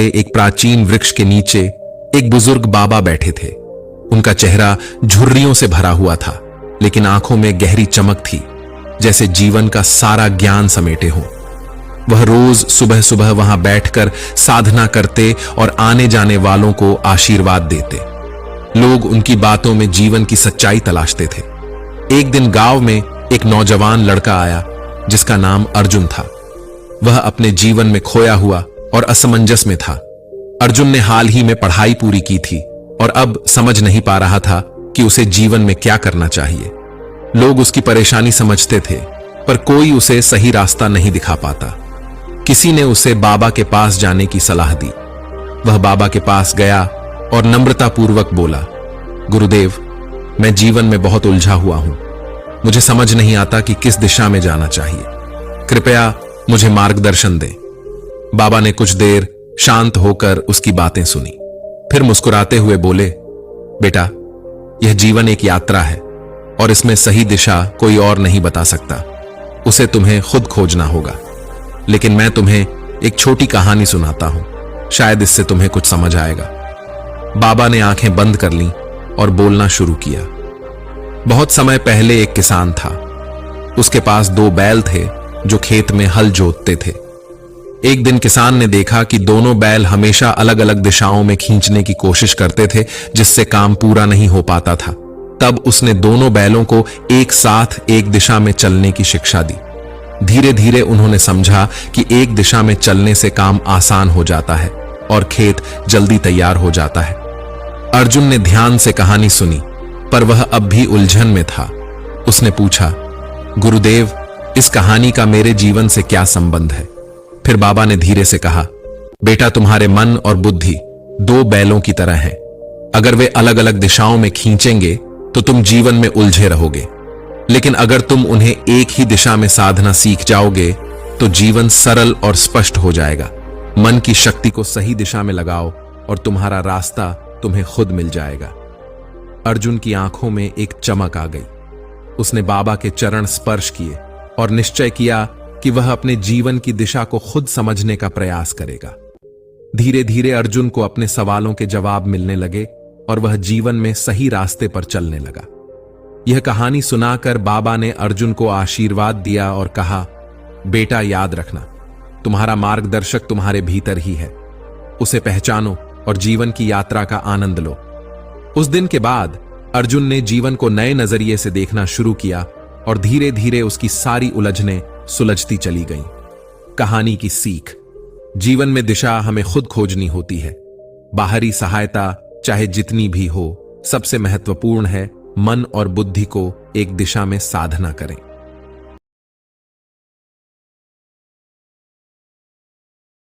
एक प्राचीन वृक्ष के नीचे एक बुजुर्ग बाबा बैठे थे। उनका चेहरा झुर्रियों से भरा हुआ था, लेकिन आंखों में गहरी चमक थी, जैसे जीवन का सारा ज्ञान समेटे हों। वह रोज सुबह सुबह वहां बैठकर साधना करते और आने जाने वालों को आशीर्वाद देते। लोग उनकी बातों में जीवन की सच्चाई तलाशते थे। एक दिन गांव में एक नौजवान लड़का आया जिसका नाम अर्जुन था। वह अपने जीवन में खोया हुआ और असमंजस में था। अर्जुन ने हाल ही में पढ़ाई पूरी की थी और अब समझ नहीं पा रहा था कि उसे जीवन में क्या करना चाहिए। लोग उसकी परेशानी समझते थे, पर कोई उसे सही रास्ता नहीं दिखा पाता। किसी ने उसे बाबा के पास जाने की सलाह दी। वह बाबा के पास गया और नम्रतापूर्वक बोला, गुरुदेव, मैं जीवन में बहुत उलझा हुआ हूं। मुझे समझ नहीं आता कि किस दिशा में जाना चाहिए। कृपया मुझे मार्गदर्शन दें। बाबा ने कुछ देर शांत होकर उसकी बातें सुनी, फिर मुस्कुराते हुए बोले, बेटा, यह जीवन एक यात्रा है और इसमें सही दिशा कोई और नहीं बता सकता। उसे तुम्हें खुद खोजना होगा। लेकिन मैं तुम्हें एक छोटी कहानी सुनाता हूं, शायद इससे तुम्हें कुछ समझ आएगा। बाबा ने आंखें बंद कर लीं और बोलना शुरू किया। बहुत समय पहले एक किसान था। उसके पास 2 बैल थे जो खेत में हल जोतते थे। एक दिन किसान ने देखा कि दोनों बैल हमेशा अलग अलग दिशाओं में खींचने की कोशिश करते थे, जिससे काम पूरा नहीं हो पाता था। तब उसने दोनों बैलों को एक साथ एक दिशा में चलने की शिक्षा दी। धीरे धीरे उन्होंने समझा कि एक दिशा में चलने से काम आसान हो जाता है और खेत जल्दी तैयार हो जाता है। अर्जुन ने ध्यान से कहानी सुनी, पर वह अब भी उलझन में था। उसने पूछा, गुरुदेव, इस कहानी का मेरे जीवन से क्या संबंध है? फिर बाबा ने धीरे से कहा, बेटा, तुम्हारे मन और बुद्धि 2 बैलों की तरह हैं। अगर वे अलग अलग दिशाओं में खींचेंगे तो तुम जीवन में उलझे रहोगे, लेकिन अगर तुम उन्हें एक ही दिशा में साधना सीख जाओगे तो जीवन सरल और स्पष्ट हो जाएगा। मन की शक्ति को सही दिशा में लगाओ और तुम्हारा रास्ता तुम्हें खुद मिल जाएगा। अर्जुन की आंखों में एक चमक आ गई। उसने बाबा के चरण स्पर्श किए और निश्चय किया कि वह अपने जीवन की दिशा को खुद समझने का प्रयास करेगा। धीरे धीरे अर्जुन को अपने सवालों के जवाब मिलने लगे और वह जीवन में सही रास्ते पर चलने लगा। यह कहानी सुनाकर बाबा ने अर्जुन को आशीर्वाद दिया और कहा, बेटा, याद रखना, तुम्हारा मार्गदर्शक तुम्हारे भीतर ही है। उसे पहचानो और जीवन की यात्रा का आनंद लो। उस दिन के बाद अर्जुन ने जीवन को नए नजरिए से देखना शुरू किया और धीरे धीरे उसकी सारी उलझनें सुलझती चली गईं। कहानी की सीख: जीवन में दिशा हमें खुद खोजनी होती है। बाहरी सहायता चाहे जितनी भी हो, सबसे महत्वपूर्ण है मन और बुद्धि को एक दिशा में साधना करें।